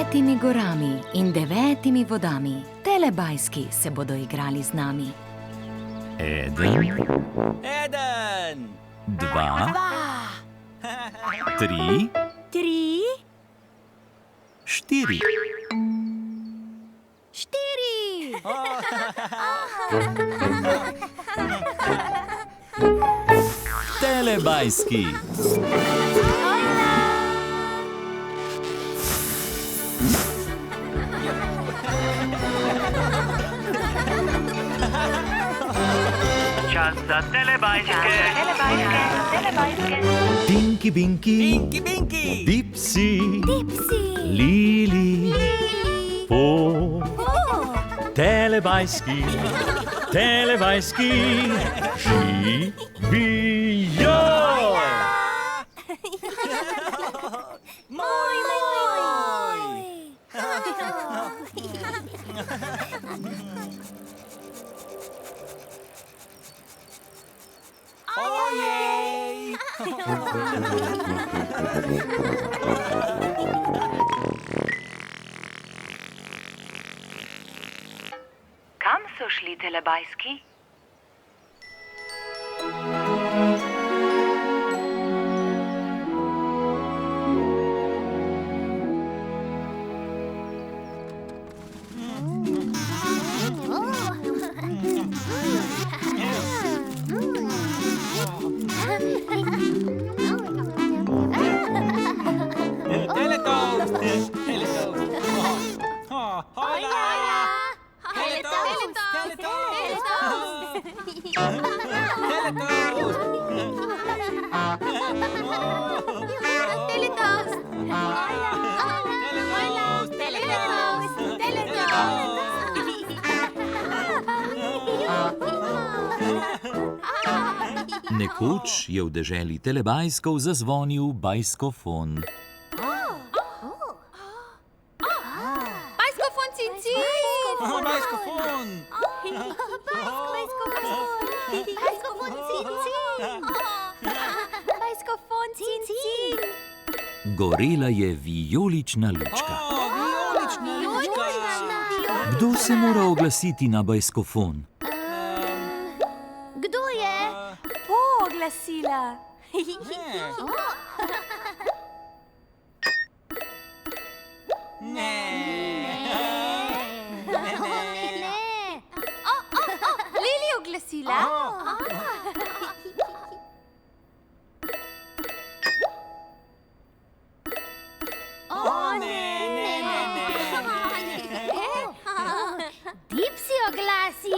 9 gorami in 9 vodami. Telebajski se bodo igrali z nami. 1, 2, 3, 4. 4. Telebajski. Čas za telebajske. Tinky Binky, Dipsy, Lili, Po. Telebajski, živijo! Kam so šli telebajski? Nekoč je v deželi telebajskov zazvonil bajskofon. Bajskofon, cici! Bajskofon! Bajskofon, cici! Gorela je vijolična lučka. Vijolična lučka! Kdo se mora oglasiti na bajskofon? Kdo je? Oglasila. Lili oglasila. Dipsy oglasi.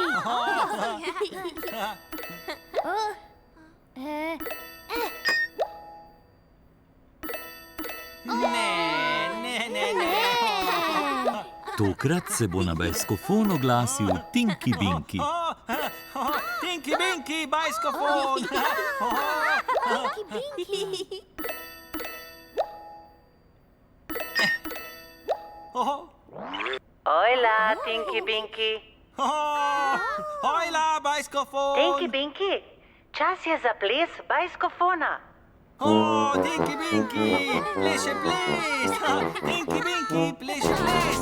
Tokrat se bo na bajskofon oglasil Tinky Binky. Tinky Binky, bajskofon! Ojla, Tinky Binky. Ojla, bajskofon! Tinky Binky, čas je za ples bajskofona. Tinky Binky, pleše ples! Tinky Binky, pleše ples!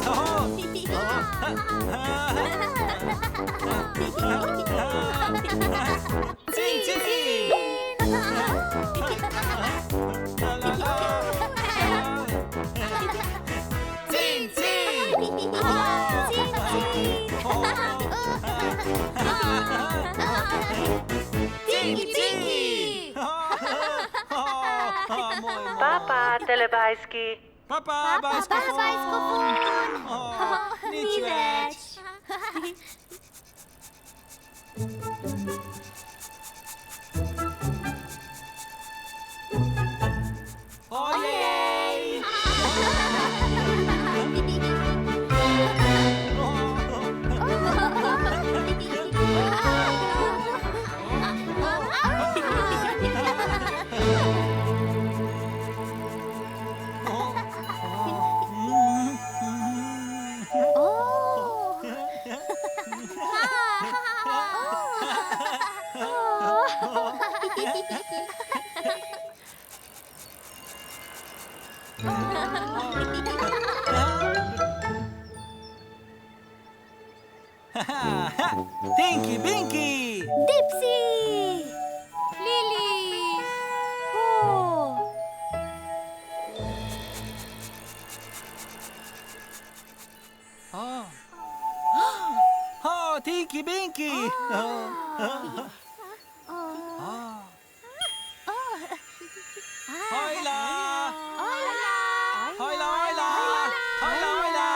Papa, telebajski. Papa, bajskofon! Nič več! Ojej! Tinky Binky! Dipsy! Lili! Po! Oh, Tinky Binky! Hojla! Hojla, hojla! Hojla, hojla!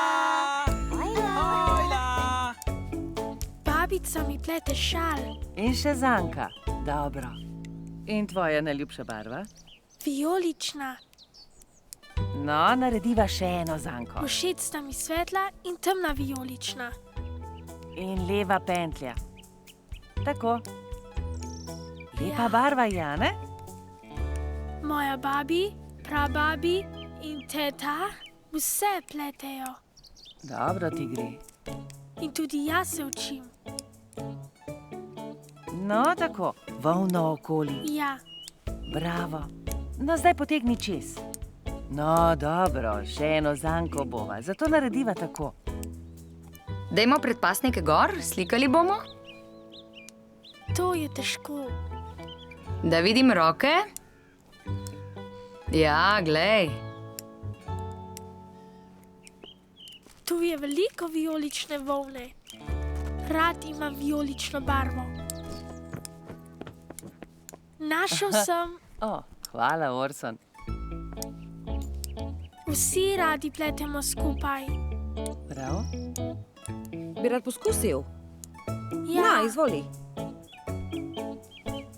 Hojla! Babica mi plete šal, In še zanka. Dobro. In tvoja najljubša barva? vijolična. No, narediva še eno zanko. Všeč sta mi svetla in temna vijolična. In leva pentlja. Tako. Lepa Ja. barva, Jane? Moja babi, prababi in teta vse pletejo. Dobro ti gre. In tudi jaz se učim. No, tako. Volno okoli. Ja, Bravo. No, zdaj potegni čez. No, dobro, še eno zanko bova. Zato narediva tako. Dajmo predpasnike gor, slikali bomo. to je težko. Da vidim roke. Ja, glej. Tu je veliko vijolične volne. Rad imam vijolično barvo. Našel sem, O, hvala, Orson. vsi radi pletemo skupaj. Prav? Bi rad poskusil? Ja, Na, izvoli.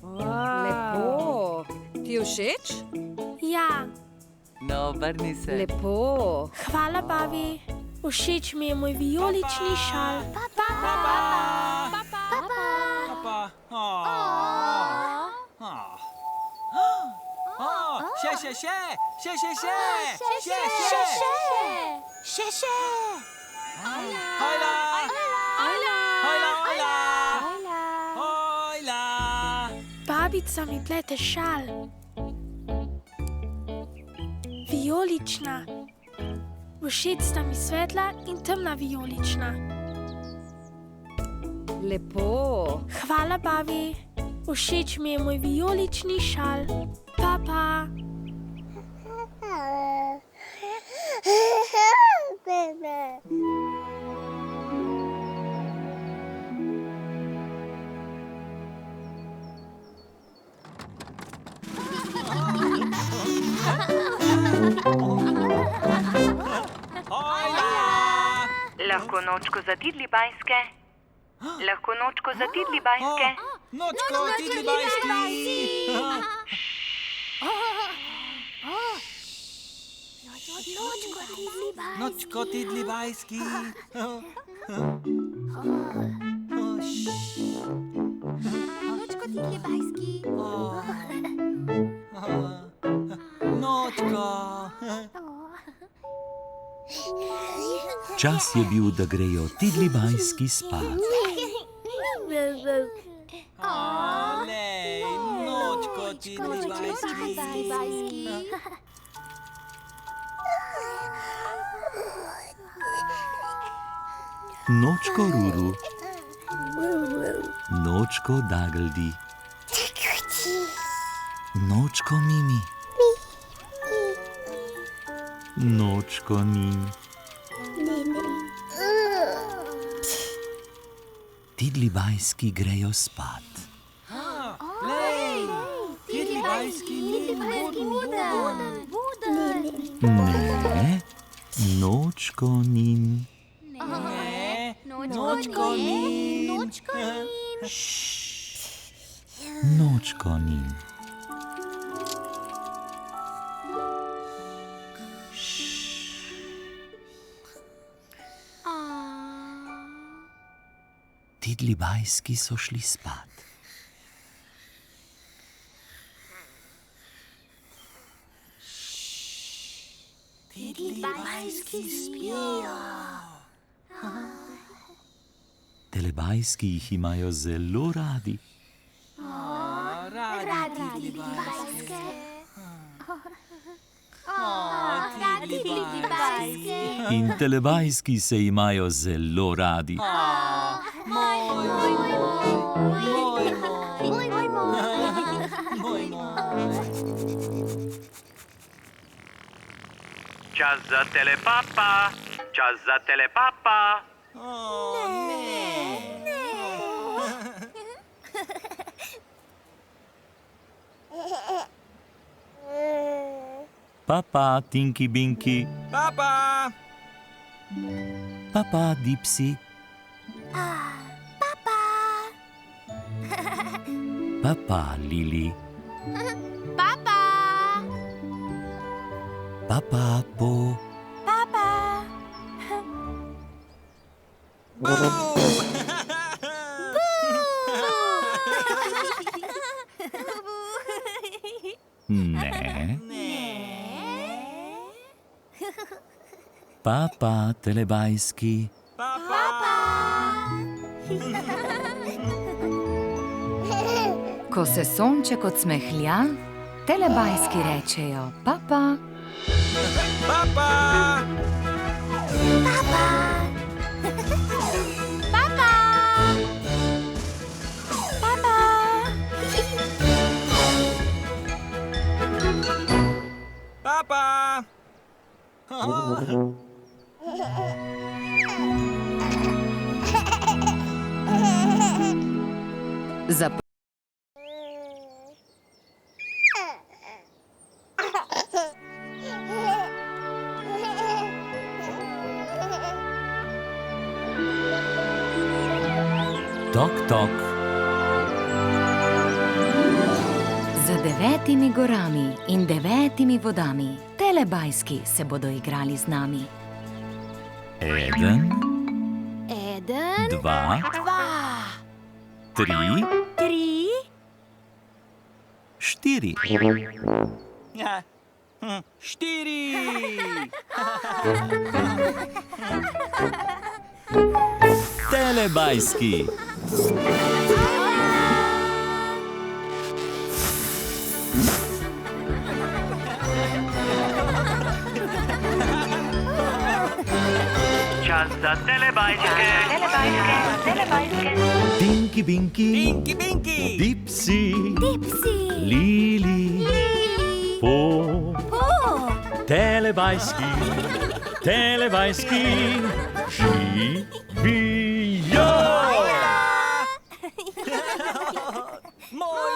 Wow. Lepo. Ti je všeč? ja. No, obrni se. Lepo. Hvala, babi. Všeč mi je moj vijolični šal. Papa! Še! Hojla! Hojla! Babica mi plete šal. Vijolična. Všeč sta mi svetla in temna vijolična. Lepo. Hvala, babi. Všeč mi je moj vijolični šal. Papa. Lahko nočko za tidli bajske? Lahko nočko za tidli bajske? Nočko, tidli bajski! Nočko, tidli bajski! Nočko! Čas je bil, da grejo tidlibajski spat. Lej, nočko, tidli bajski! Nočko Ruru, nočko Dagldi, nočko Mimi, nočko Nin. Tidlibajski grejo spat. Lej, tidli bajski ni Ne, nočko Nin. Ne, nočko ni. Nočko Nin. Tidlibajski so šli spat. Telebajski jih imajo zelo radi. Radi tidli bajske. Tidli bajski. In telebajski se imajo zelo radi. Čas za telepapa. Čas za telepapa. Papa, Tinky Binky. Papa! Papa, Dipsy. Papa, Lili. Papa! Papa, Po. Papa! Ne. Papa, Telebajski. Ko se sonček odsmehlja, telebajski rečejo papa. Papa! Papa! Za Tok, tok. Za 9 gorami in 9 vodami, telebajski se bodo igrali z nami. 1, Eden, 2, dva, 3, tri, 4. Ja. 4! Telebajski. Čas za telebajske. Tinky Binky. Pinky, Pinky! Dipsy. Dipsy, Lili. Po. po, Telebajski. Telebajski. Živijo. Moj!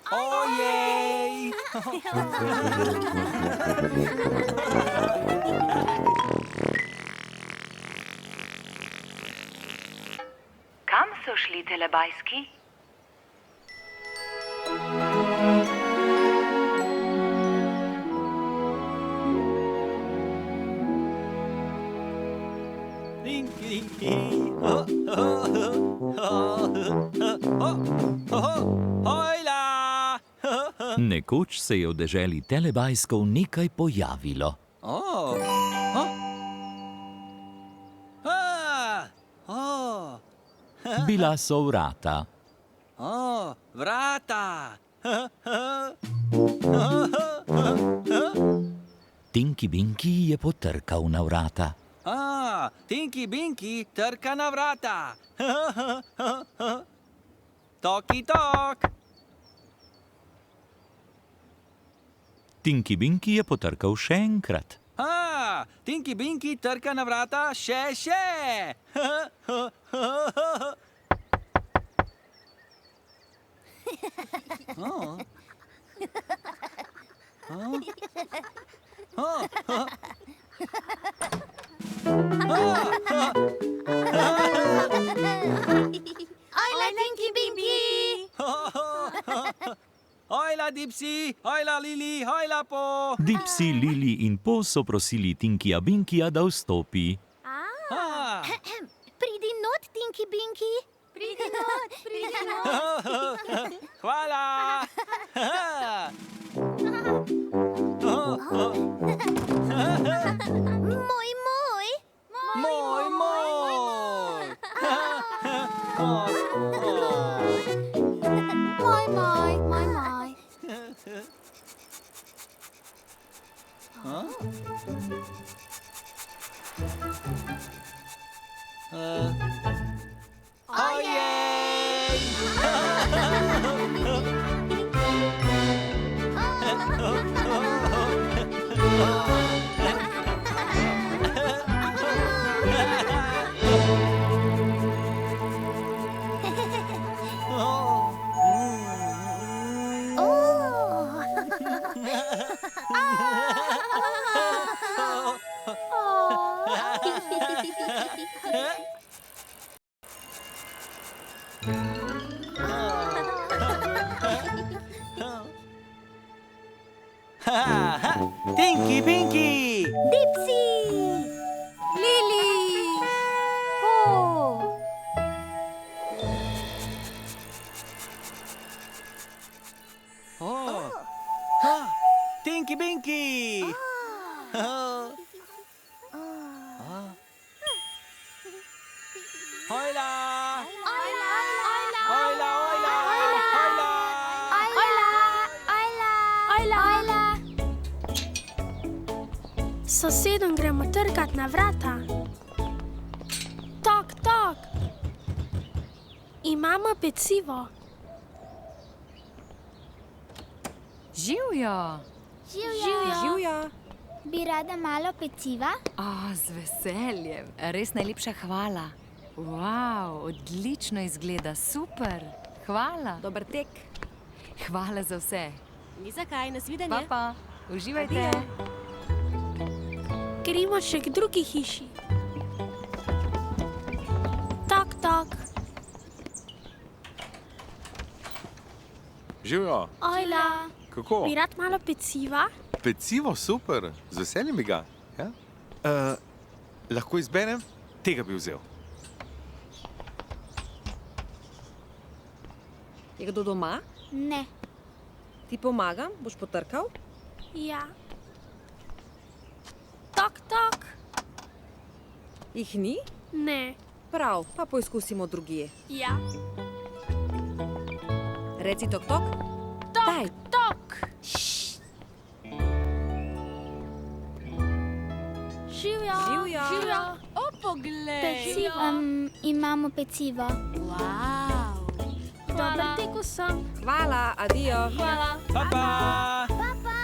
Ojej! Kam so šli telebajski? Pinky, Hojla! Nekoč se je v deželi telebajskov nekaj pojavilo. Oh. Oh. Bila so vrata. Oh, vrata! Tinky Binky je potrkal na vrata. Tinky Binky trka na vrata. Toki tok. Tinky Binky je potrkal še enkrat. Tinky Binky trka na vrata še. Ojla, Tinky Binky! Hojla Dipsy, hojla Lili, hojla Po. Dipsy, Lili in Po so prosili Tinkyja Binkyja, da vstopi. Pridi not, Tinky Binky! Pridi not, pridi not! Hvala. Moj, moj! Moj. Moj, moj, moj, moj! Ojej! Tinky Pinky! Dipsy! Lili! Oh! Oh. Tinky Pinky! Oh. Hola! Hola! Hola, hola! Hola! Sosedom gremo trkat na vrata. Tok, tok. Imamo pecivo. Živjo! Živja. Bi rada malo peciva? Z veseljem. Res najlepša hvala. Wow, odlično izgleda, super. Hvala. Dober tek. Hvala za vse. Ni zakaj, nasvidenje. Pa, pa. Uživajte. Adijo. Gremo še k drugi hiši. Tok, tok. Živijo, Hola. kako? Bi rad malo peciva? Pecivo, super, z veseljem bi ga. Ja? Lahko izberem, tega bi vzel. Je kdo doma? Ne. Ti pomagam? Boš potrkal? Ja. Tok, tok. Jih ni? Ne. Prav, pa poizkusimo drugje. Ja. Reci tok, tok. Tok, Daj. tok. Živjo. Živjo. Živjo. O, poglej. Pecivo. Imamo pecivo. Dober tek vsem. Hvala, adijo. Hvala. Papa! Papa!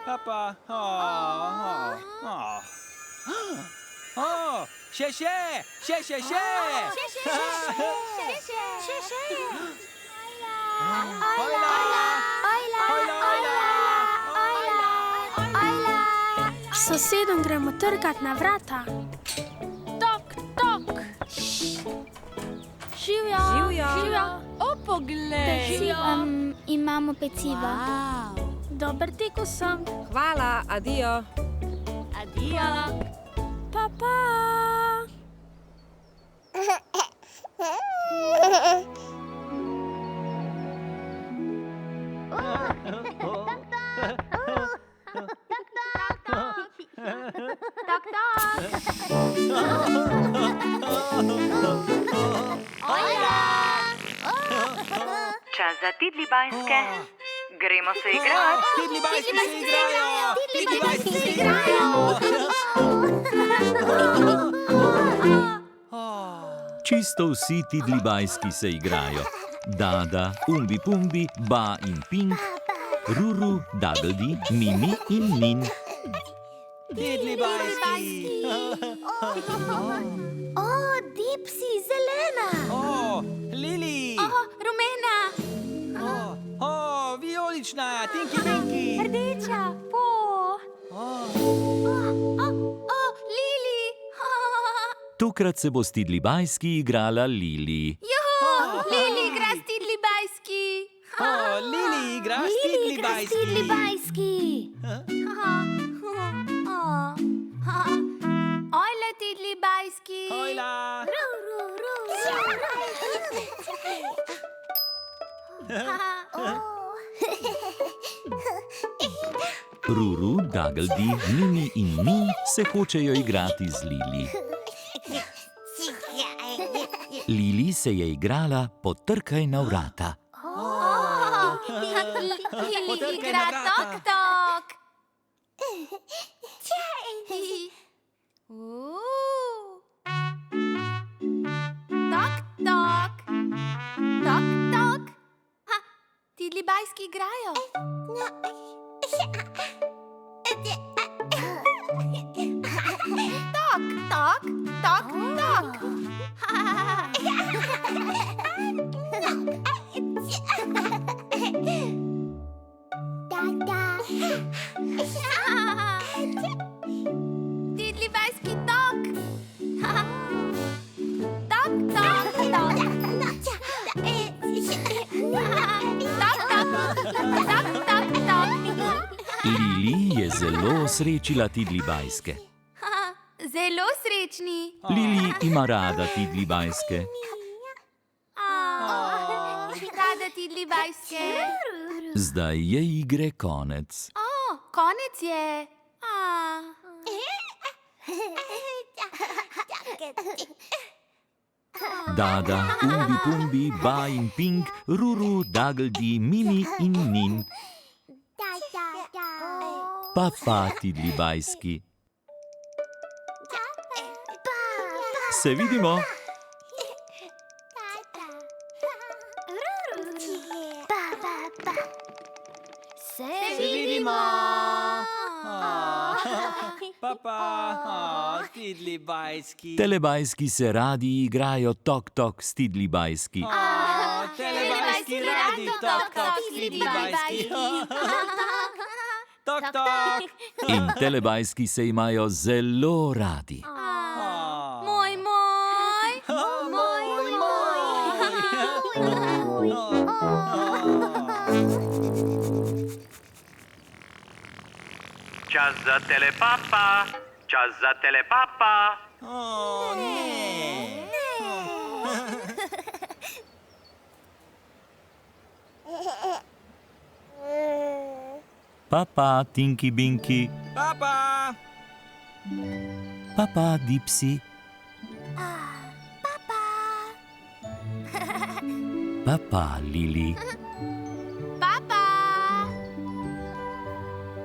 Papa! Oh! Še! S sosedom gremo trkat na vrata. Tok, tok. Živjo. Živjo. O, poglej. Pecivo. Imamo pecivo. Dober tek vsem. Hvala, adijo. Hvala. Pa, pa. Čas za Tidli Bajske. Gremo se igrati. Tidli Bajski se igrajo! Tidli Bajski se igrajo! Čisto vsi tidlibajski se igrajo. Dada, Umbi Pumbi, Ba in Pink, Ruru, Dagldi, Mimi in Nin. Tidli Bajski! Dipsy, zelena! Lili! Rumena! Vijolična! Tinky Pinky! Rdeča! Lili! Tokrat se bo s tidlibajski igrala Lili. Lili igra s Tidli Bajski! Lili igra s Tidli Bajski! Tidli Bajski! Ojla Tidli Bajski! Hojla! Ruru, Dagldi, Mimi in Min se hočejo igrati z Lili. Lili se je igrala Potrkaj na vrata. Potrkaj igra na vrata. tok-tok. Tok-tok. Tok-tok. Ha, Tidli bajski igrajo. Tok, tok, tok, tok. Tidli bajski tok. Tok, tok, tok. Tok, tok, tok. Lili je zelo srečila Tidlibajske. Zelo srečni. Lili ima rada Tidlibajske. Rada Tidli bajske. Zdaj je igre konec. Konec je. Dada, Umbi Pumbi, Ba in Pink, Ruru, Dagldi, Mimi in Nin. Pa Tidlibajski. Se vidimo. Se vidimo. Papa, Tidlibajski. Telebajski se radi igrajo tok-tok s Tidlibajski. Telebajski radi tok-tok s Tidlibajski. Tok-tok. In telebajski se imajo zelo radi. Moj, moj. Čas za telepapa. Čas za telepapa. Ne. Papa, Tinky Binky. Papa. Papa, Dipsy. Papa, Lili. Papa.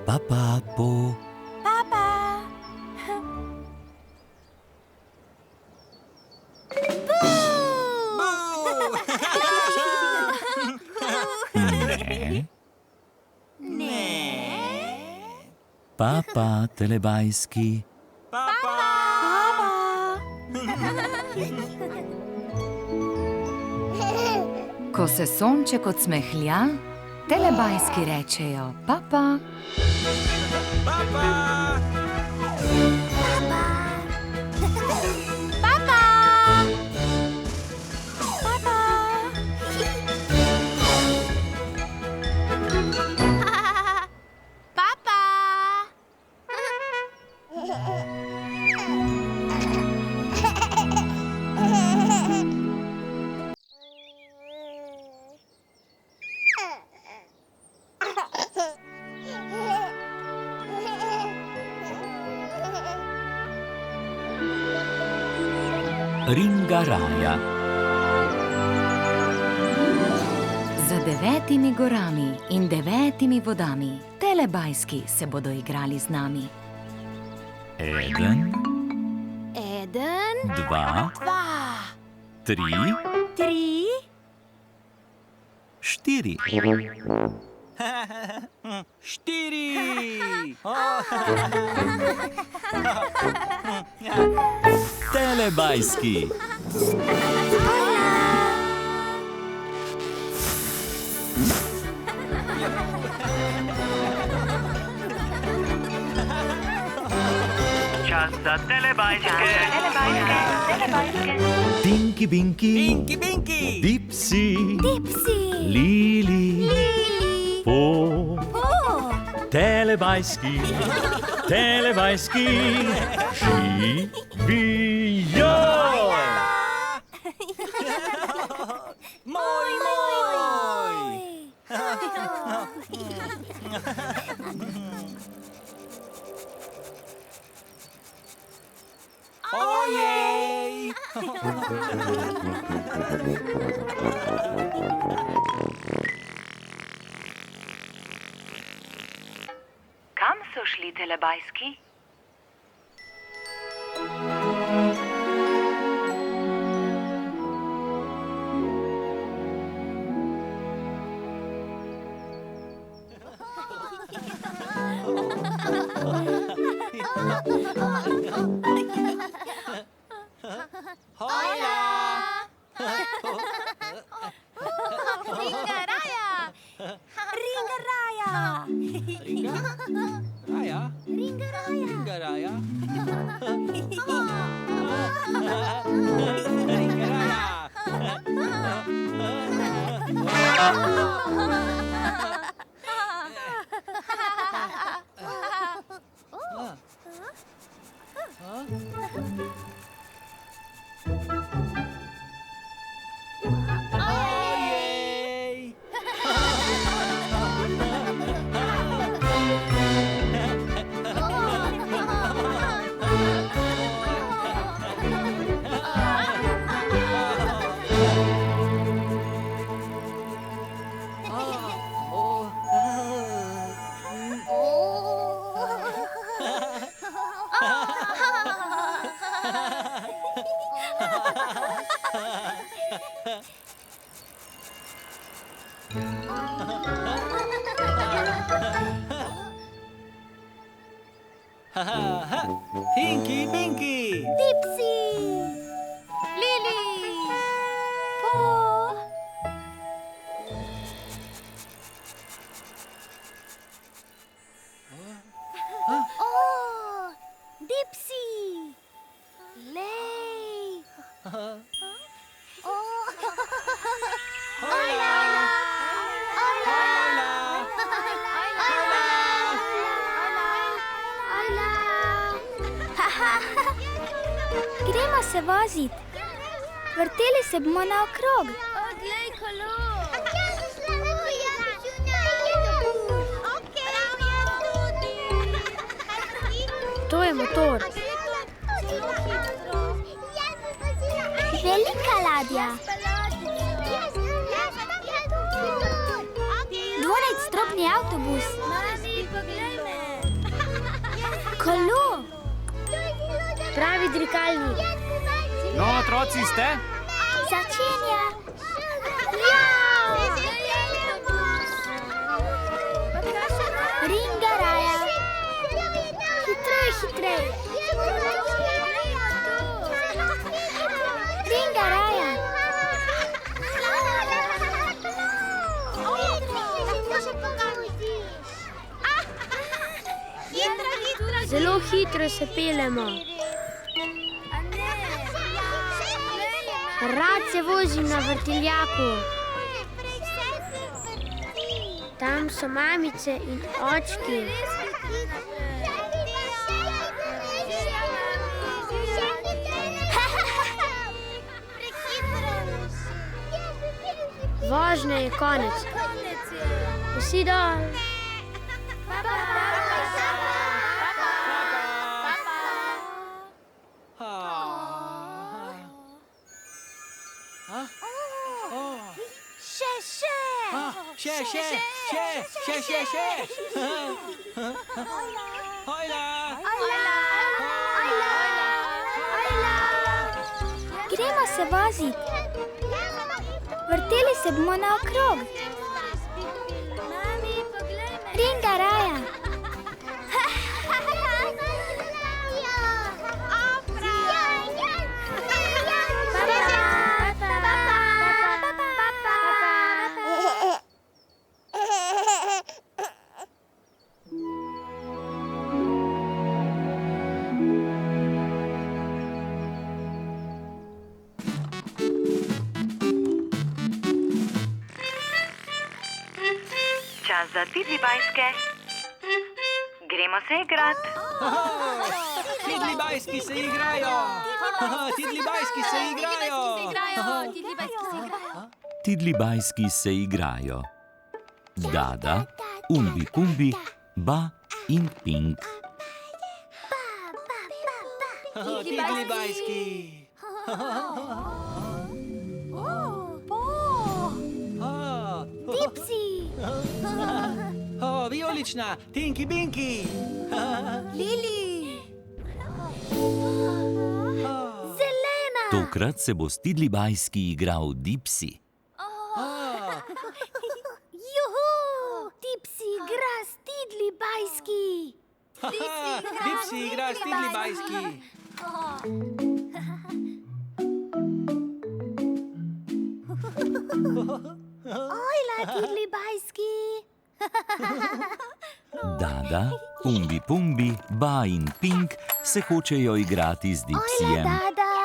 Papa, Po. Papa. Ne. Papa, telebajski. Papa. Ko se sonček odsmehlja, telebajski rečejo papa. Papa. Papa. Papa. Papa. Ringaraja. Za 9 gorami in 9 vodami telebajski se bodo igrali z nami. 1, 2, 3, 4. 4. Telebajski. Čas za telebajske. Tinky Binky. Tinky Binky. Dipsy. Dipsy. Lili. Po. Telebajski. Telebajski. Živijo. Moj. Ojej. telebajski? Hojla! Ringaraja! Ringaraja! Raja? Ringaraja! Ringaraja? Ringaraja! Ojej! Tinky Binky! Dipsy! Lily! Po! Oh! Dipsy! Lay! Oh! Hola! Gremo se vozit. Vrteli se bomo naokrog. Oglej kolo. To je motor. Velika ladja. Dvonadstropni avtobus. Kolo. Pravi dirkalnik. No, otroci ste? Začenja. Ringaraja. Hitrej, hitrej. Ringaraja. Zelo hitro se peljemo. Rad se vozim na vrtiljaku. Tam so mamice in očki. Vožnja je konec. Vsi dol. Še. Hojla! Gremo se vozit. Vrteli se bomo naokrog. Ringaraja. Čas za Tidlibajske. Gremo se igrat. Tidlibajski se igrajo! Tidlibajski se igrajo! Tidlibajski se igrajo. Dada, Umbi Pumbi, Ba in Pink. Tidlibajski! Dipsy! Violina! vijolična, Tinky Binky. Lili. Zelena. Tokrat se bo s Tidlibajski igral Dipsy. Juhu! Dipsy igra s Tidlibajski. Dipsy igra s Tidlibajski. Ojla, Tidlibajski. Dada, Umbi Pumbi, Ba in Pink se hočejo igrati z Ojla, Dipsyjem. Dada.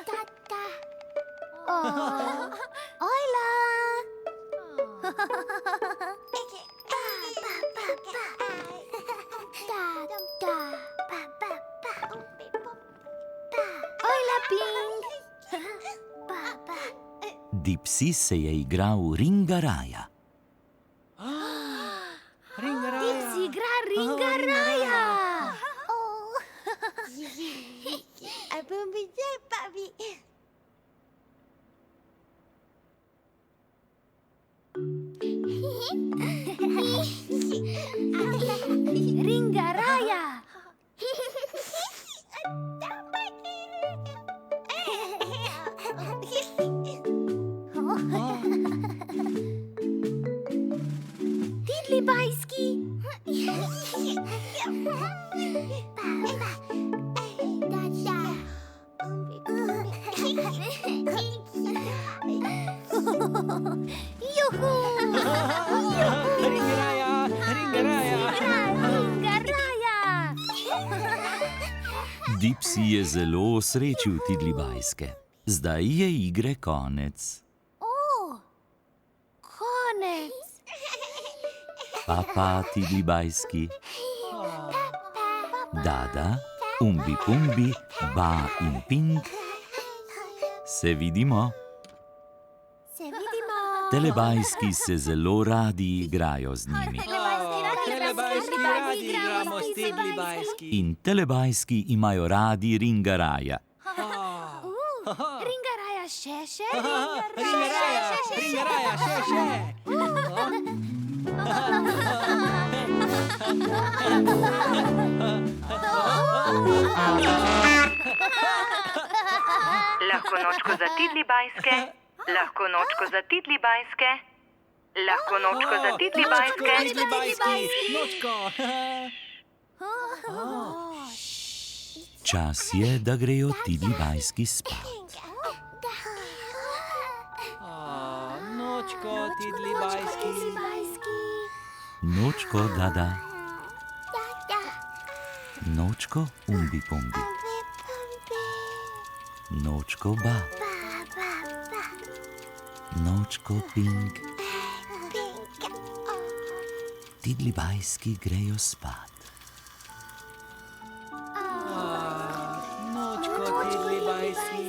Tata. Ojla. Ojla, Pink. Dipsy se je igral Ringaraja. Dipsy igra Ringaraja. Ringaraja. Tidlibajski. Juhu! Ringaraja, Ringaraja. Ringaraja! Dipsy je zelo osrečil Tidlibajske. Zdaj je igre konec. Konec. Papa Tidlibajski. Dada, Umbi Pumbi, Ba in Pink. Se vidimo? Se vidimo. Telebajski se zelo radi igrajo z njimi. Telebajski radi igramo s Tidlibajski. In telebajski imajo radi Ringaraja. Ringaraja še. Ringaraja, Ringaraja, še. Lahko nočko za Tidlibajske. Lahko nočko za Tidlibajske. Lahko nočko za Tidlibajske. Tidlibajski, nočko. Čas je, da grejo Tidlibajski spat. Nočko, Tidlibajski. Nočko, Dada. Nočko, Umbi Pumbi. Nočko, Ba. Nočko, Pink. Tidlibajski grejo spat. Nočko, Tidlibajski.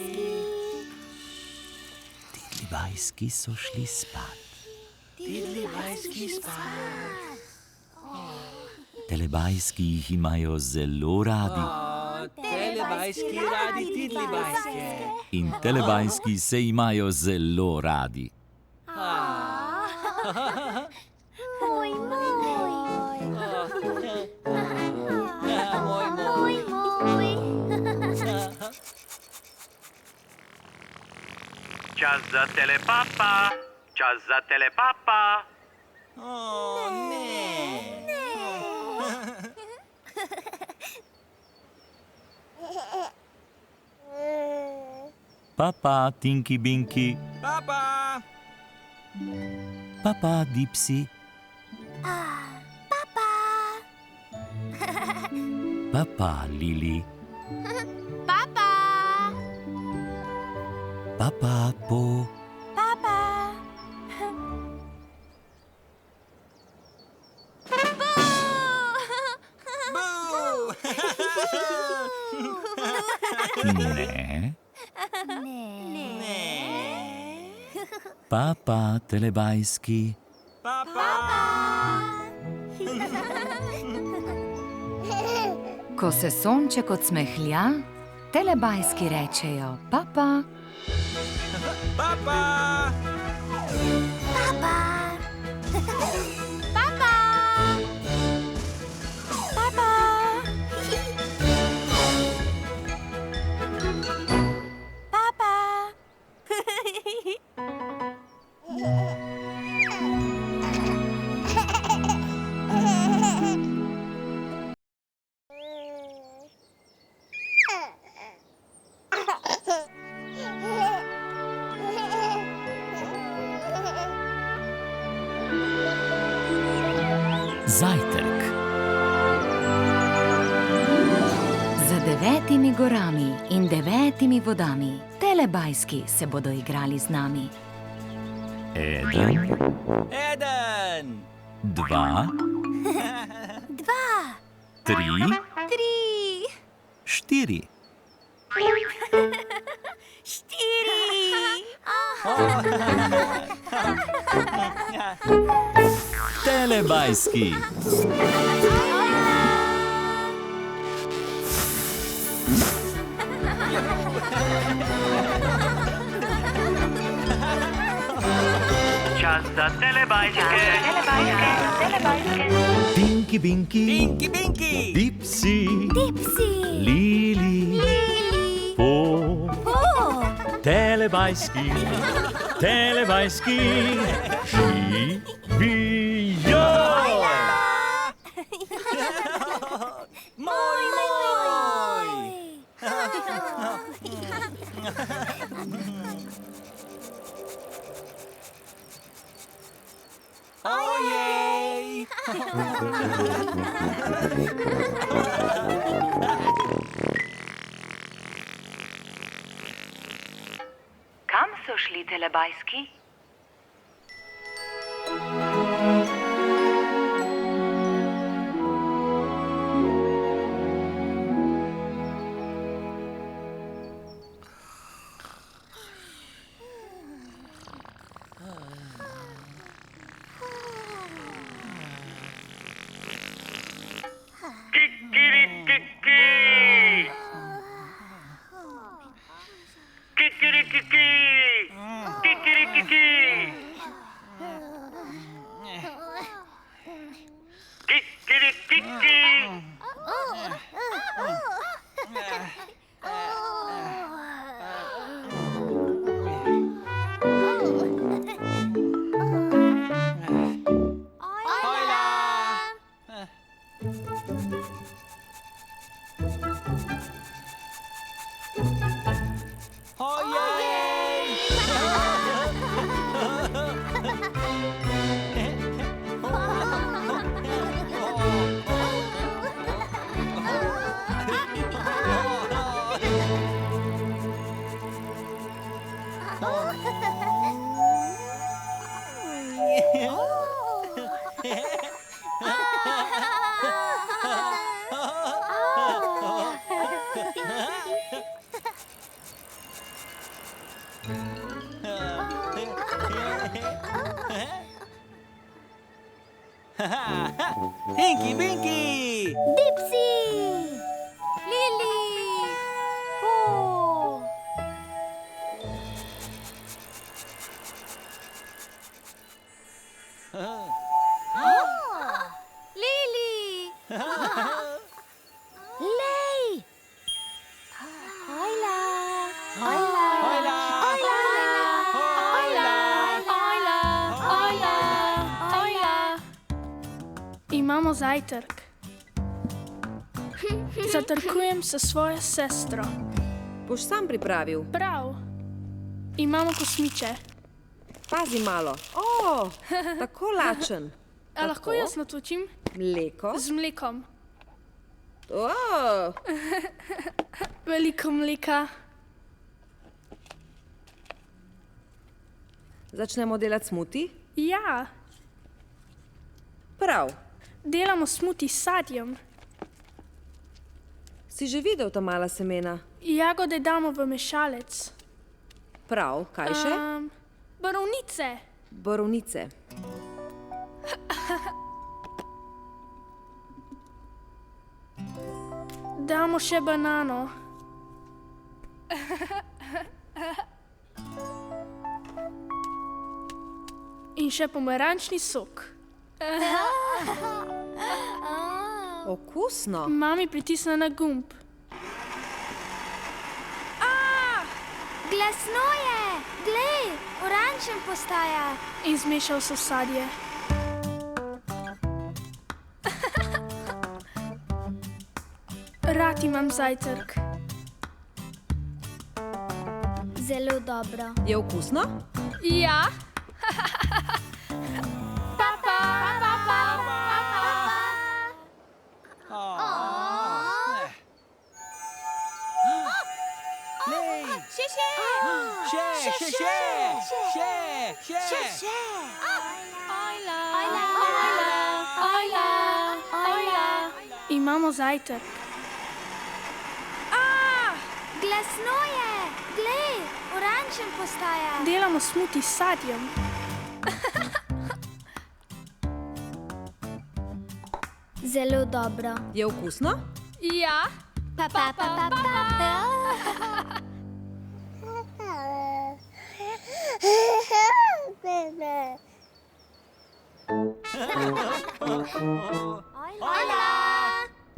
Tidlibajski so šli spat. Tidlibajski spat. Telebajski jih imajo zelo radi. Telebajski radi Tidlibajske. In telebajski se imajo zelo radi. Moj. Čas za telepapa. Čas za telepapa. Papa, Tinky Binky. Papa. Papa, Dipsy. Papa. Papa, Lili. Papa. Papa, Po. Papa. Ne. Papa, telebajski. Ko se sonček odsmehlja, telebajski rečejo papa. Papa. Papa. Papa. Zajtrk. Za 9 gorami in 9 vodami, telebajski se bodo igrali z nami. 1, Eden. 2, 3, 4. 4. Telebajski. Čas za telebajske. Tinky Binky, Pinky Binky. Dipsy, Dipsy. Lili, Po, telebajski, telebajski, živijo. Moj. Ojej. Kam so šli telebajski? Kikirikiki. Kikirikiki. Kikirikiki. Kikirikiki. Tinky Binky. Dipsy. Lily. Po. Lily. Lej. Hojla. Hojla. Hojla. Imamo zajtrk. Zatrkujem se svojo sestro. Boš sam pripravil. Prav. Imamo kosmiče. Pazi malo. O, tako lačen. A lahko jaz natočim? Mleko. Z mlekom. O, Veliko mleka. začnemo delati smuti? Ja, Prav. delamo smuti s sadjem. Si že videl ta mala semena? Jagode damo v mešalec. Prav. Kaj še? Borovnice. Borovnice. Damo še banano. In še pomarančni sok. Okusno. Mami pritisne na gumb. Glasno je! Glej, oranžen postaja. In zmešal so sadje. Rad imam zajtrk. Zelo dobro. Je okusno? Ja. Imamo zajtrk. Glasno je! Glej, oranžen postaja. Delamo smuti s sadjem. Zelo dobro. Je okusno? Ja. Pa, pa, pa, pa, pa.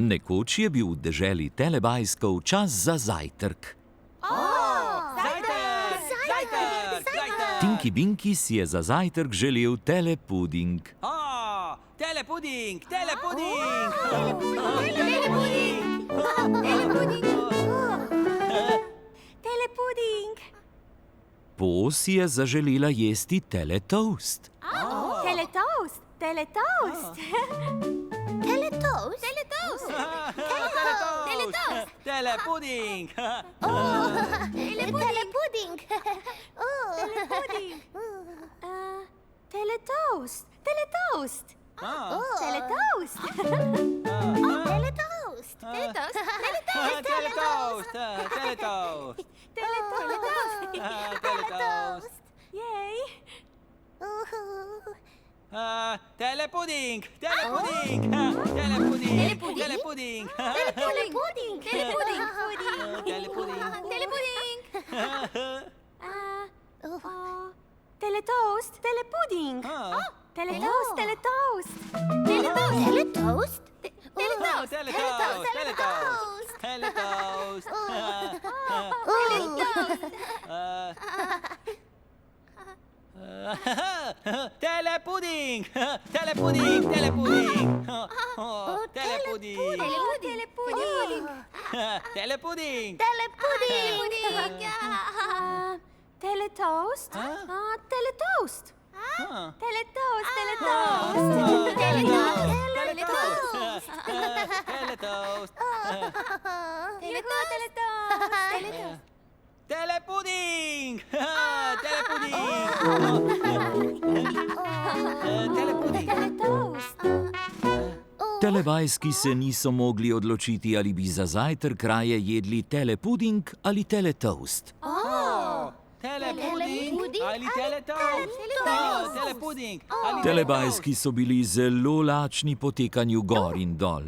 Nekoč je bil v deželi Telebajskov čas za zajtrk. Tinky Binky si je za zajtrk želel telepuding. Telepuding, telepuding! Telepuding. Po si je zaželela jesti teletoast. Teletoast. Teletoast. Teletoast. Teletoast. Teletoast. Telepuding! Telepuding. Teletoast. Teletoast. Teletoast. Teletoast. Teletoast. Teletoast! Teletoast! Teletoast! Yay. Telepuding! Telepuding! Telepuding! Telepuding! Telepuding. Telepuding. Telepuding! Telepuding. Teletoast. Telepuding. Teletoast. Teletoast. Teletoast. Teletoast. Teletoast! Teletoast! Teletoast! Telepuding! Telepuding! Telepuding! Telepuding! Telepuding. Telepuding! Telepuding. Teletoast. Teletoast. Teletoast. Teletoast. Teletoast! Teletoast! Teletoast. Telepuding! Telepuding! Telepuding! Telebajski se niso mogli odločiti, ali bi za zajtrk raje jedli telepuding ali teletoast. Telepuding ali teletoast? Telepuding ali Telebajski so bili zelo lačni po tekanju gor in dol.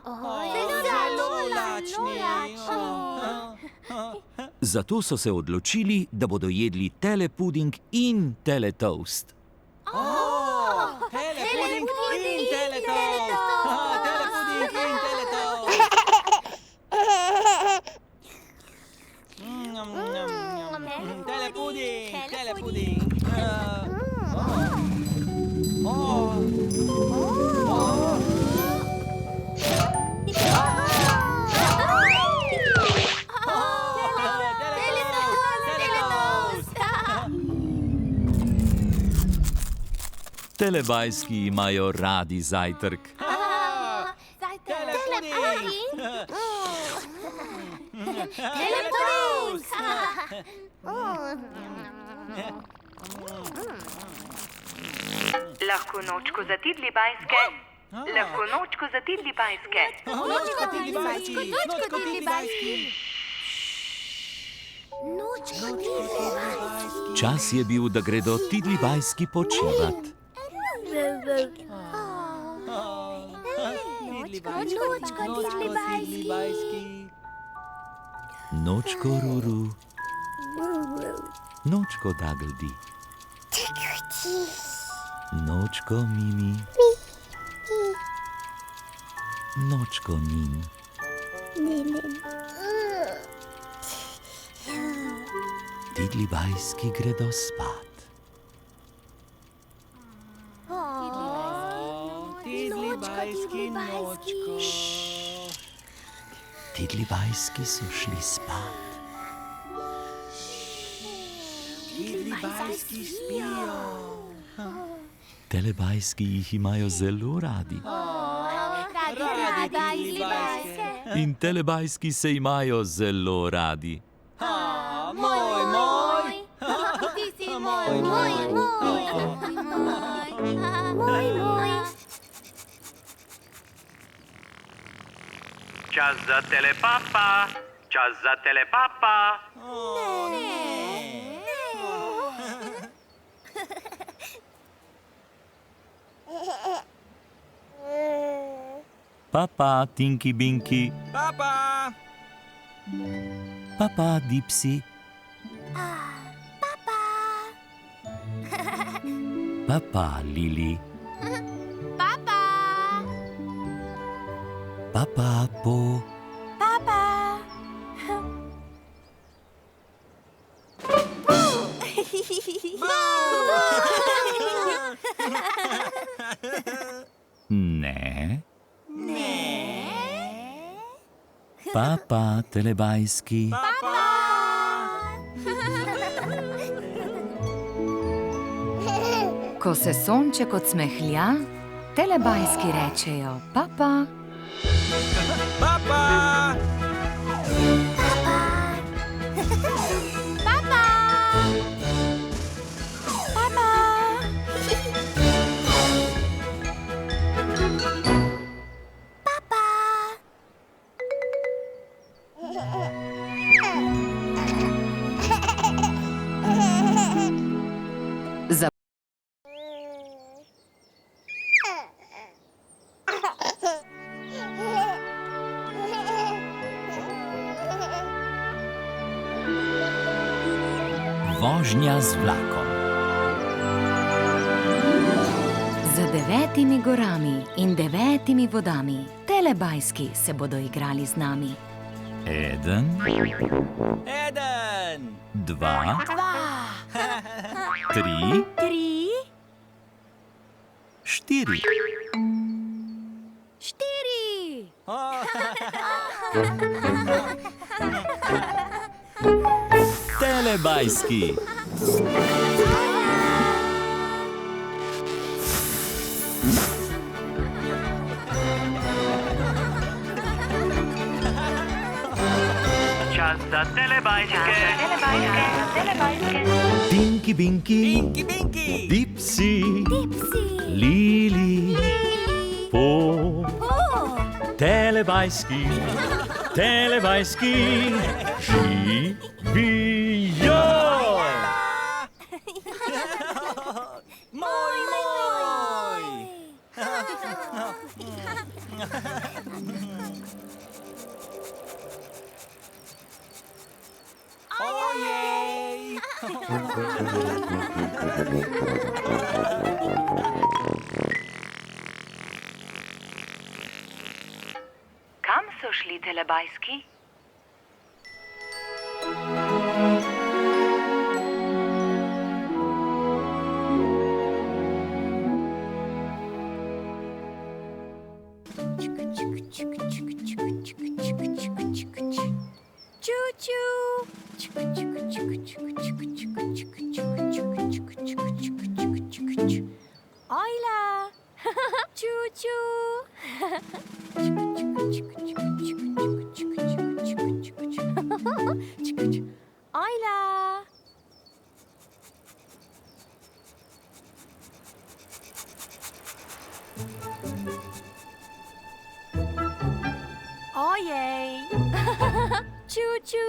zelo lačni. Zato so se odločili, da bodo jedli telepuding in teletoast. Telepuding in teletoast! Telepuding in teletoast! Telepuding! Telepuding! Telebajski imajo radi zajtrk. Teletoast. Lahko nočko za tidli bajske. Lahko nočko za tidli bajske. Nočko tidli bajski. Nočko tidli bajski. Nočko tidli bajski. Čas je bil, da gredo tidlibajski počivat. Nočko tidli bajski. Nočko ruru, nočko dagldi, nočko mimi, nočko nin. Tidli bajski gredo spat. Tidli bajski nočko. Tidli bajski so šli spat. Tidli bajski spijo. Telebajski jih imajo zelo radi. Tidli bajske. In telebajski se imajo zelo radi. Moj, moj. Ti si moj, moj, moj. Moj, moj. Čas za telepapa. Čas za telepapa. Papa, Tinky Binky. Papa. Papa, Dipsy. Papa, Lili. Papa. Papa, Po. Papa. Ne. Papa, telebajski. Ko se sonček odsmehlja, telebajski rečejo papa. Papa. Papa. Papa. Papa. Za Vožnja z vlakom. Za 9 gorami in 9 vodami, telebajski se bodo igrali z nami. 1, Eden. 2, 3, 4. 4. Telebajski. Čas za telebajske. Tinky Binky. Tinky Binky. Dipsy. Dipsy. Lili. Po. Telebajski. Telebajski. Živijo. Moj, moj. Ojej. Kam so šli telebajski? Ojla. Ču-ču. Ojla. Ojej. Ču-ču.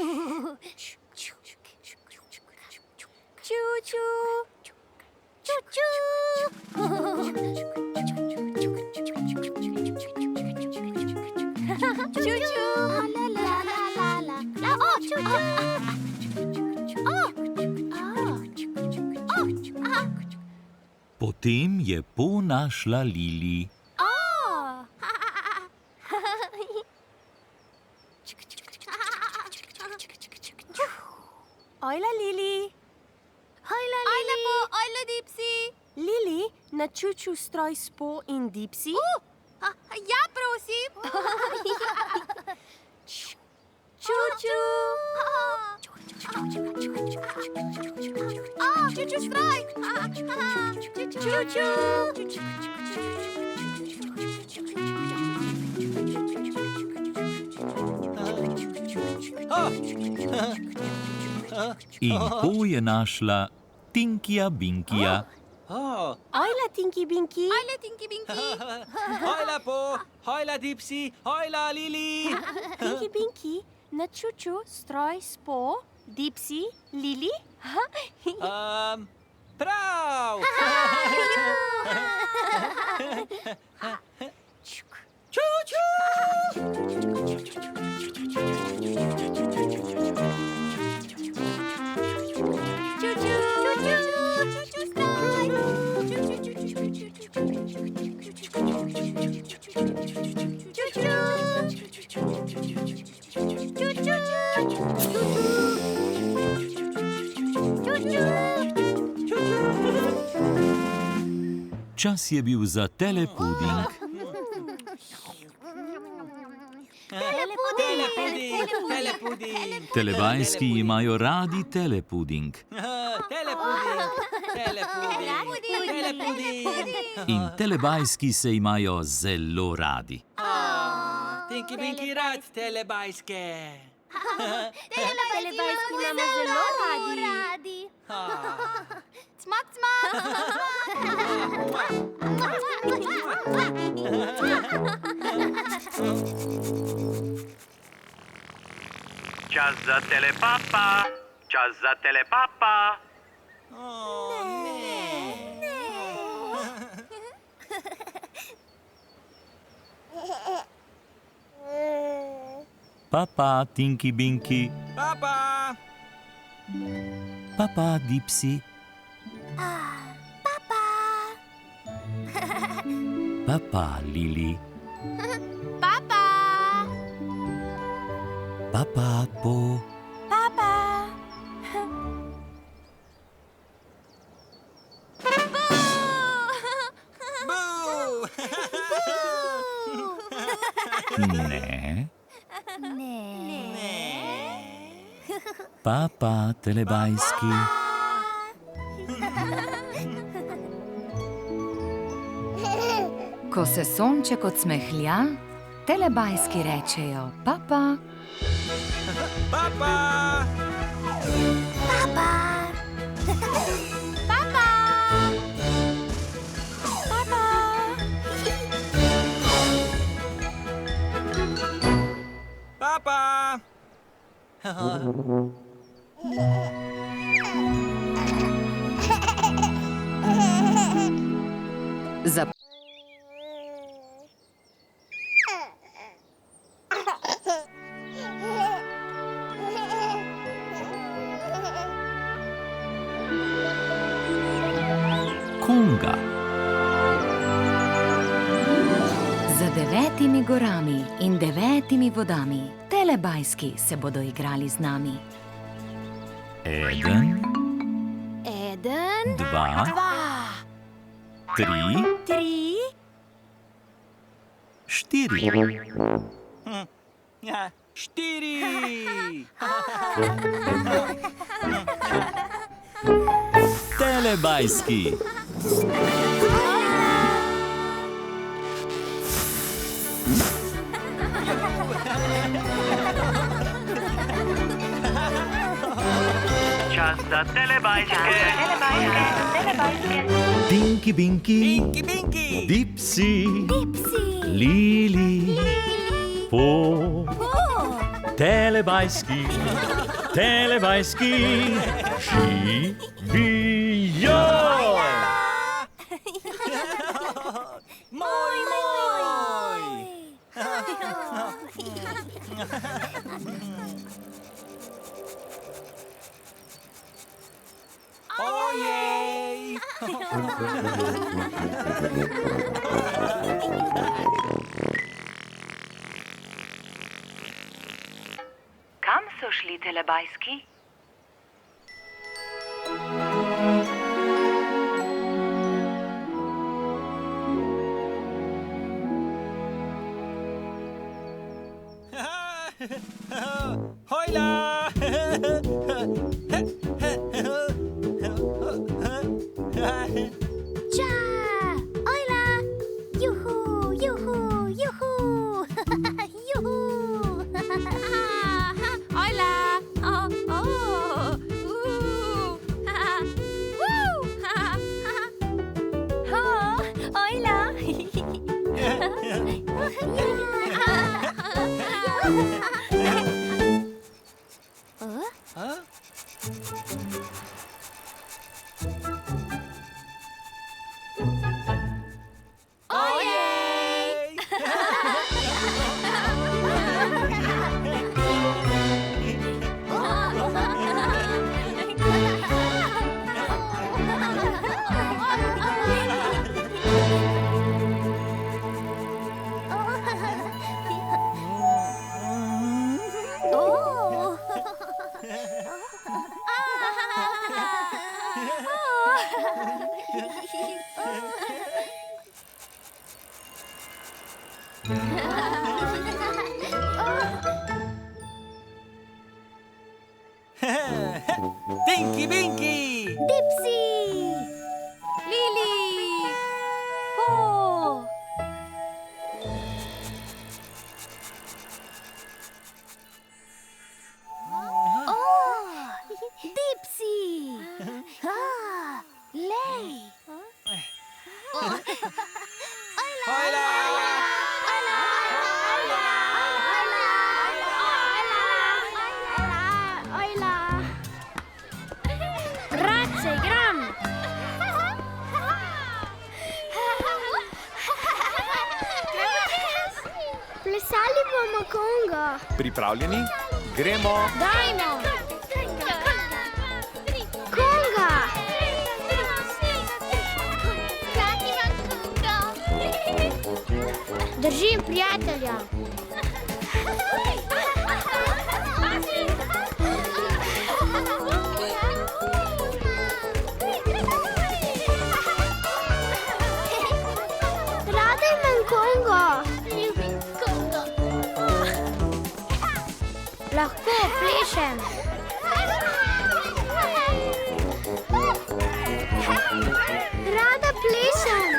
Čuču. La la la la la. O, čuču. Potem je Po našla Lili. Ojla, Lili. Ojla Po, ojla Dipsy. Lili, na čuču stroj spo in Dipsy. Ja, prosim. Čuču. Čuču stroj. Čuču. In Po je našla Tinkija Binkija. Ojla, Tinky Binky. Ojla Tinky Binky. Hojla Po, hojla Dipsy, hojla Lili. Tinky Binky, na čuču stroj spo, Dipsy, Lili. Prav! Čuču! Čas je bil za telepuding. Telepuding. Telebajski imajo radi telepuding. Telepuding. In telebajski se imajo zelo radi. Tinky Binky rad telebajske. Telebajski imamo zelo radi. Cmak, cmak. Čas za telepapa. Čas za telepapa. Papa, Tinky Binky. Papa! Papa, Dipsy. Papa, Lili. Papa. Papa, Po. Papa. Ne. Papa, telebajski. Ko se sonček odsmehlja, telebajski rečejo papa. Papa! Papa. Papa. Papa! Za Konga. Za 9 gorami in 9 vodami, telebajski se bodo igrali z nami. 1, 1, 2, 3, 3, 4. Ja, 4! Telebajski. Čas za telebajske. Tinky Binky. Tinky Binky! Dipsy. Dipsy. Lili. Po. Telebajski. Telebajski. Živijo! Moj! Ojej! Kam so šli telebajski? Hojla! Ča! Ojla! Juhu, juhu, juhu! Juhu! Ojla! Ojla! Ojej! Tinky Winky! Dipsy! Lili! Po! Oh! Dipsy! Ah! Lej! Hojla! Rad se igram! Plesali bomo kongo. Pripravljeni? Gremo! Dajmo! Konga! Držim prijatelja! Rada imam kongo. Ljubim kongo. Lahko plešem! Rada plešem.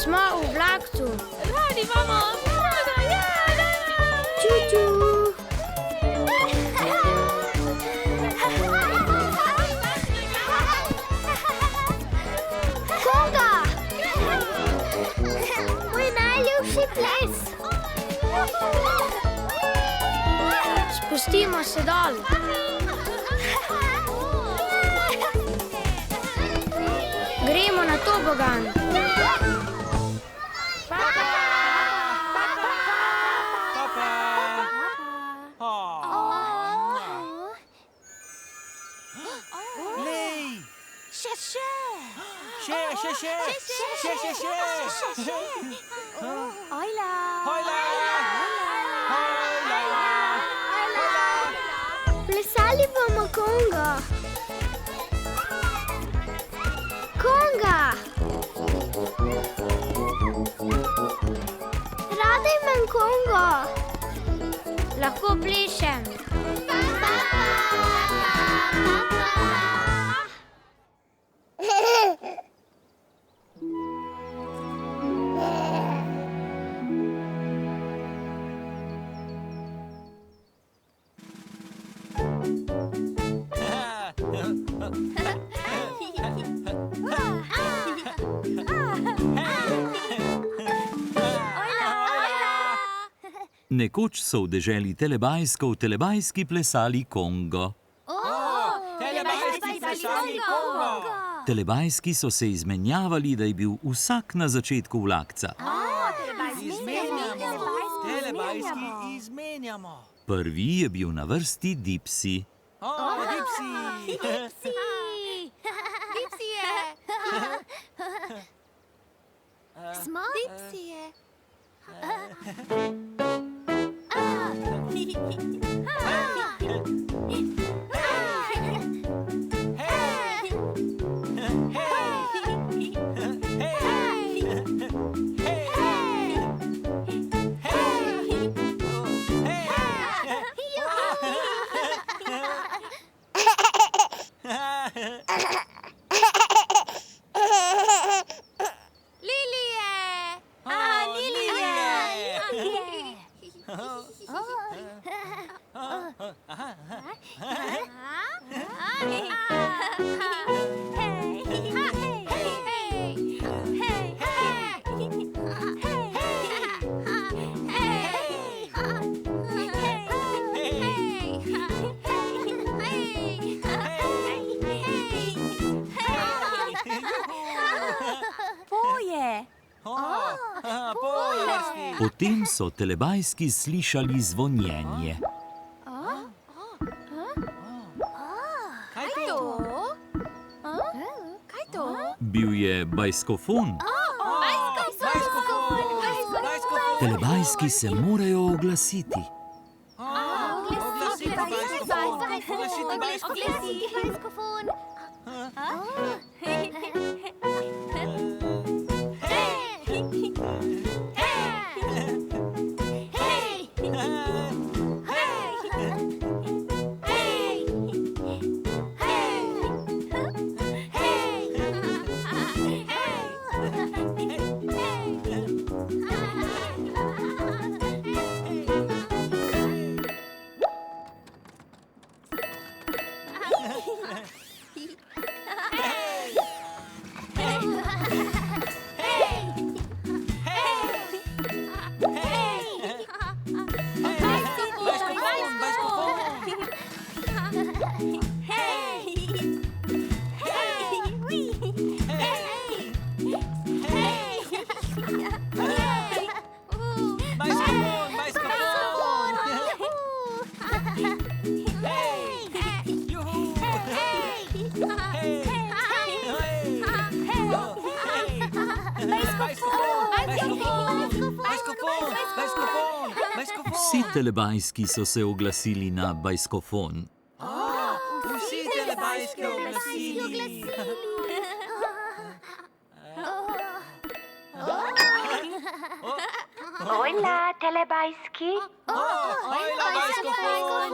Smo v vlakcu! Radi imamo! Čuču. Konga. Moj najljubši ples. Spustimo se dol! Gremo na tobogan! Lej! Še, še. Še! Ojla. Hojla! Plesali bomo kongo. Konga. Rada imam kongo. Lahko plešem! Nekoč so v deželi Telebajskov telebajski plesali kongo. Telebajski plesali kongo! Telebajski so se izmenjavali, da je bil vsak na začetku vlakca. Telebajski izmenjamo. Prvi je bil na vrsti Dipsy. Dipsy! Dipsy je. Smo? Dipsy je. Potem so telebajski slišali zvonjenje. Kaj to? Kaj to? Bil je bajskofon. Telebajski se morajo oglasiti. Vsi telebajski so se oglasili na bajskofon. Vsi telebajski oglasili. Hojla, telebajski. Hojla, bajskofon.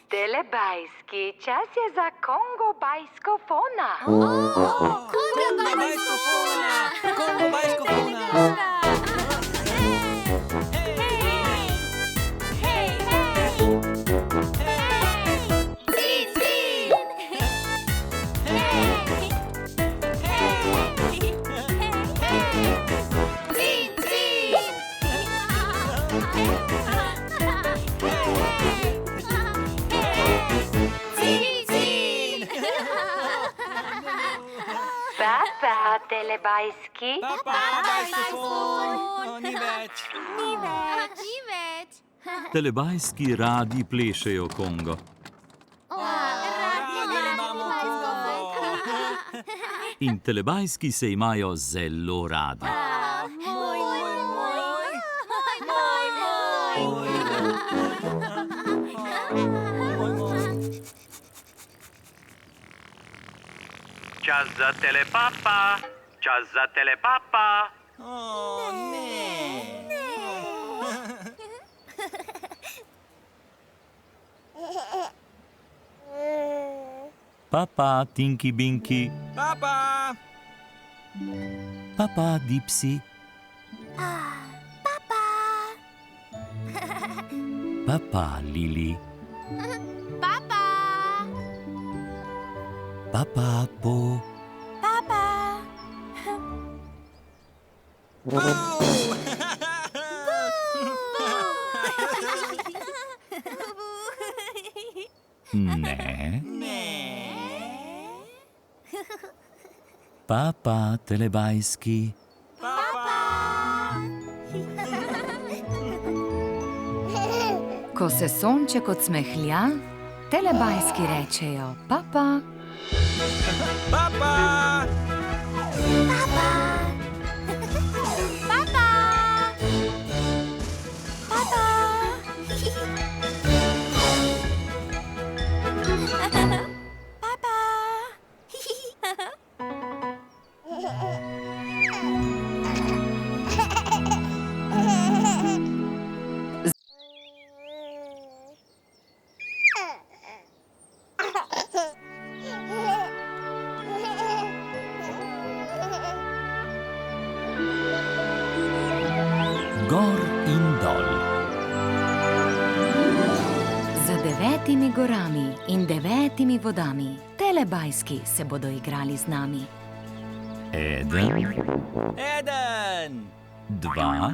Telebajski, čas je za Kongo bajskofona. Kongo bajskofona. Kongo bajskofona. Papa, telebajski. Papa, bajskofon. Ni več. Telebajski radi plešejo Kongo. In telebajski se imajo zelo radi. Čas za telepapa, čas za telepapa. Ne. Papa, Tinky Binky. Papa. Papa, Dipsy. Papa, Lili. Papa, Po. Ne. Ne. Papa, telebajski. Ko se sonček odsmehlja, telebajski rečejo papa. Papa! Gor in dol. Za 9 gorami in 9 vodami telebajski se bodo igrali z nami. 1, Eden! 2,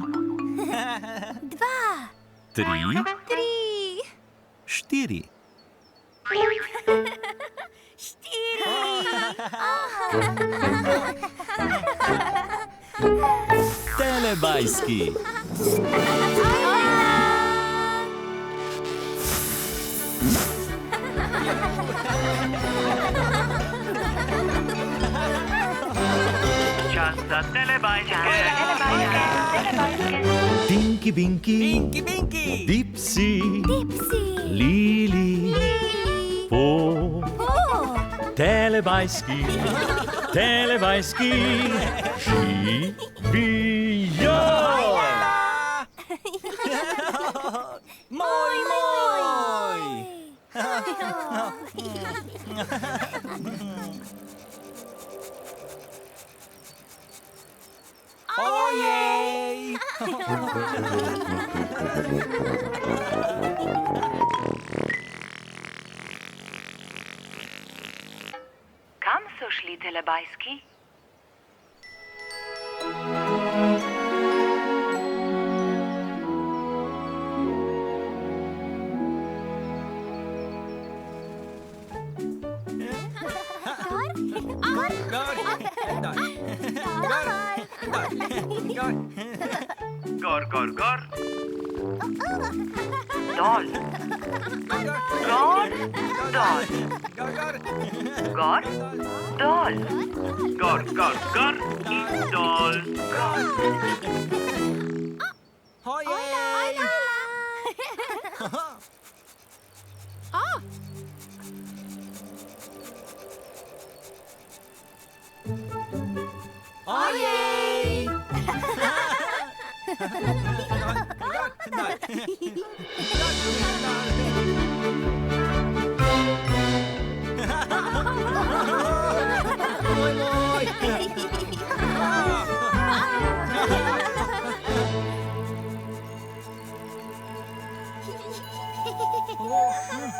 3, 4. Telebajski. Čas za telebajske. Tinky Binky, Pinky, Pinky! Dipsy, Lili, Po, telebajski, telebajski, živijo! Moj, moj! Ojej! Kam so šli telebajski? Gor, gor, gor. Dol. Gor, dol. Gor, dol. Gor, gor, gor in dol. Ojej! Ojej! Moj, moj!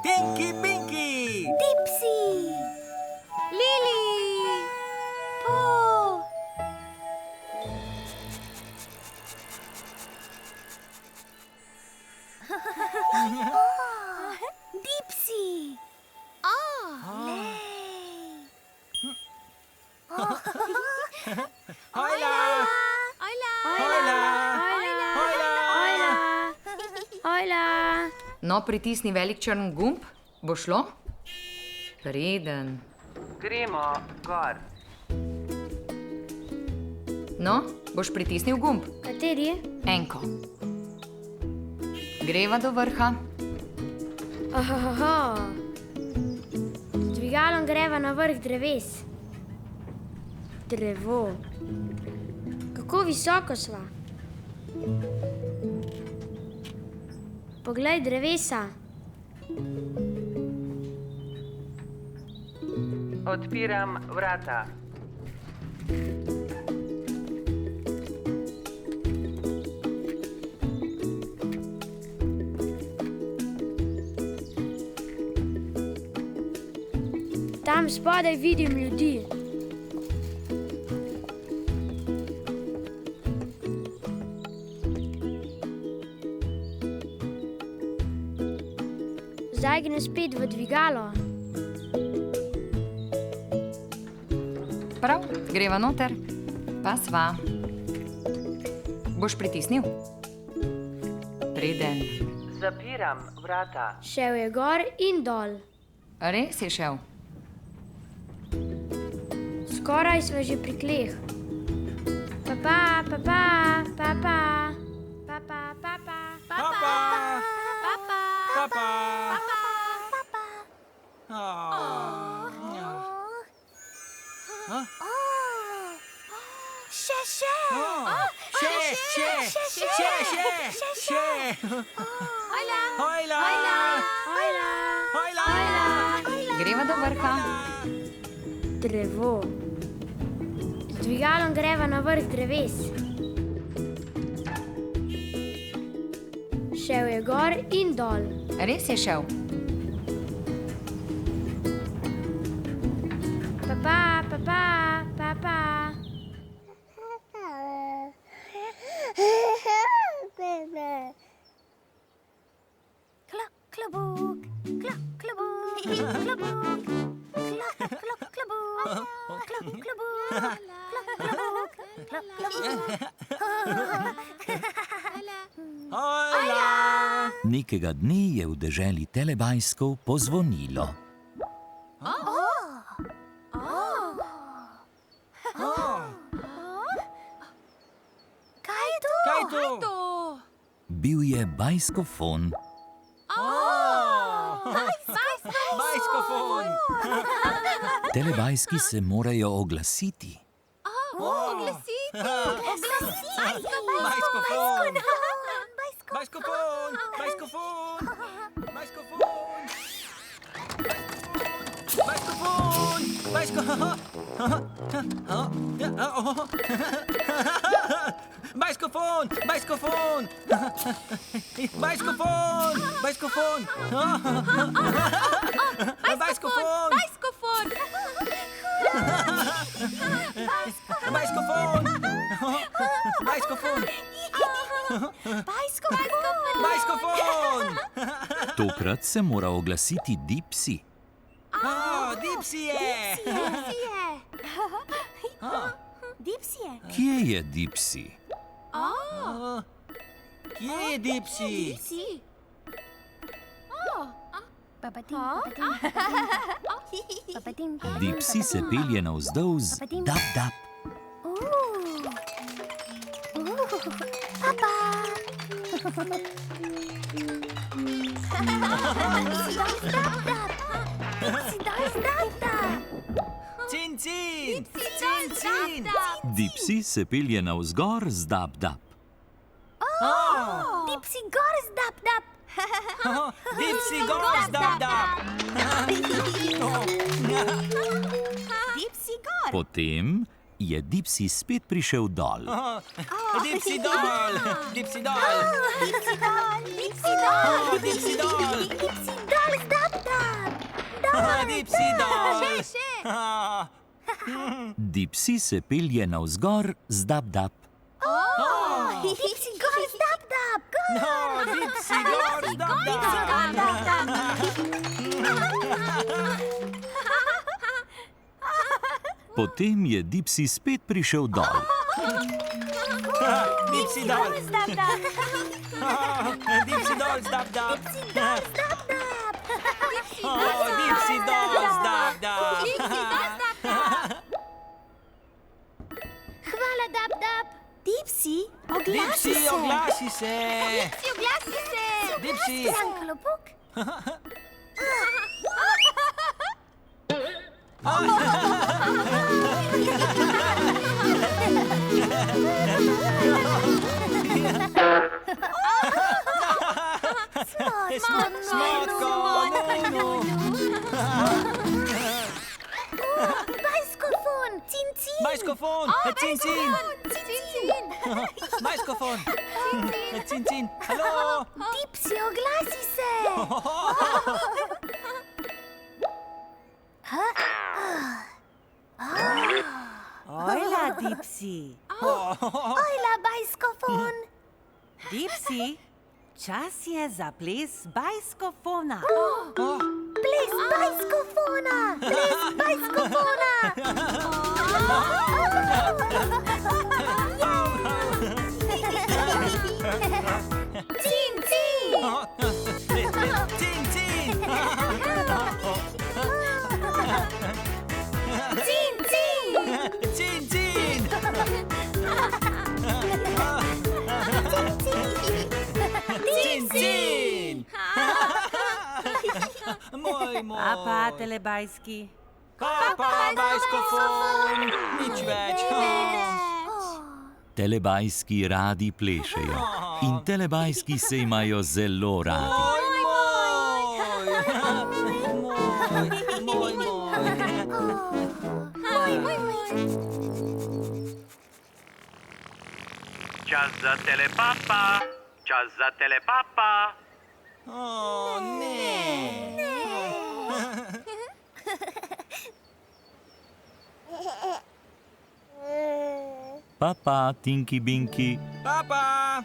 Tinky Pinky! Dipsy! Lili! Po! Dipsy! Hojla! No, pritisni velik črn gumb, bo šlo? Preden. Gremo gor. No, boš pritisnil gumb. Kateri? Enko. Greva do vrha. Ohohoho. Z dvigalom greva na vrh dreves. Drevo. Kako visoko sva? Poglej drevesa. Odpiram vrata. Tam spodaj vidim ljudi. Zdaj grem spet v dvigalo. Prav, greva noter. Pa sva. Boš pritisnil? Preden. Zapiram vrata. Šel je gor in dol. Res je šel. Skoraj smo že pri tleh. Papa, papa, papa, papa, papa, Papa! Papa! Greva do vrha. Drevo. Z dvigalom greva na vrh dreves. Šel je gor in dol. Res je šel. Papa, papa, papa. Klok, klobuk, klok, klobuk, klobuk, klok, klok, klobuk, klok, klobuk, klok, klobuk, Nekega dne je v deželi Telebajskov pozvonilo. Kaj je to? Bil je bajskofon. Bajskofon! Telebajski se morajo oglasiti. Oglasiti! Bajskofon! Bajskofon! Bajskofon! Bajskofon! Bajskofon! Bajskofon! Bajskofon! Bajskofon! Bajskofon! Bajskofon! Bajskofon! Bajskofon! Bajskofon! Bajskofon! Tokrat se mora oglasiti Dipsi. Dipsije! Dipsije. Kje je Dipsi? Kje je Dipsi? Dipsi se pelje navzdol z dap-dap. Cin, cin! Cin, cin! Dipsi se pelje navzgor z dap-dap. Dipsi gor z dap-dap. Dipsi gor z dap-dap! Dipsi gor. Potem je Dipsi spet prišel dol. Dipsi dol! Dipsi dol! Dipsi dol. Dipsi dol. Dipsi dol! Dipsi dol z dap-dap. Dipsi dol! Dipsi se pelje navzgor z dap-dap. Dipsi gor z dap-dap. Dipsi gor z dap-dap! Potem je Dipsi spet prišel dol. Dipsi dol! Dipsi dol z dap-dap! Dipsi dol z dap-dap! Hvala, dap-dap. Dipsi, Dipsi, oglasi se! Dipsi, oglasi se. Dipsi! Klobuk. Smotko! Bajskofon. Cin, cin. Bajskofon! Cin, cin! Cin. Bajskofon! Cin, cin! Halo! Dipsi, oglasi se. Dipsy. Ojla, bajskofon. Dipsy, čas je za ples bajskofona. Ples bajskofona. Ples bajskofona. Cin, cin. Cin, cin. Cin, cin. Cin, cin. Cin, cin. Moj, moj. Papa, telebajski. Papa, bajskofon. Nič več. Telebajski radi plešejo in telebajski se imajo zelo radi. Moj, moj. Čas za telepapa. Čas za telepapa. O, ne. Papa, Tinky Binky. Papa.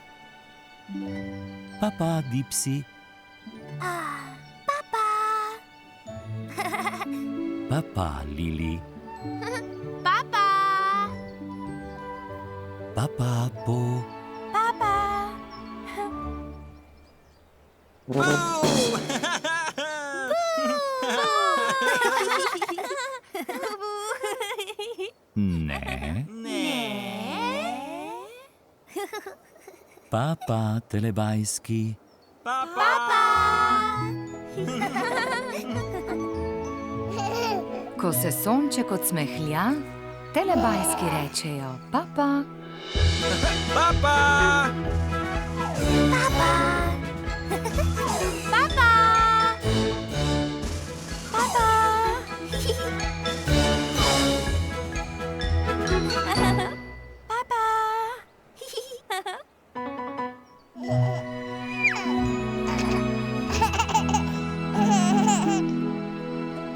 Papa, Dipsy. Papa. Papa, Lili. Papa. Papa, Po. Papa. Ne. Ne. Papa, telebajski. Papa. Ko se sonček odsmehlja, telebajski rečejo papa. Papa. Papa. Papa. Papa.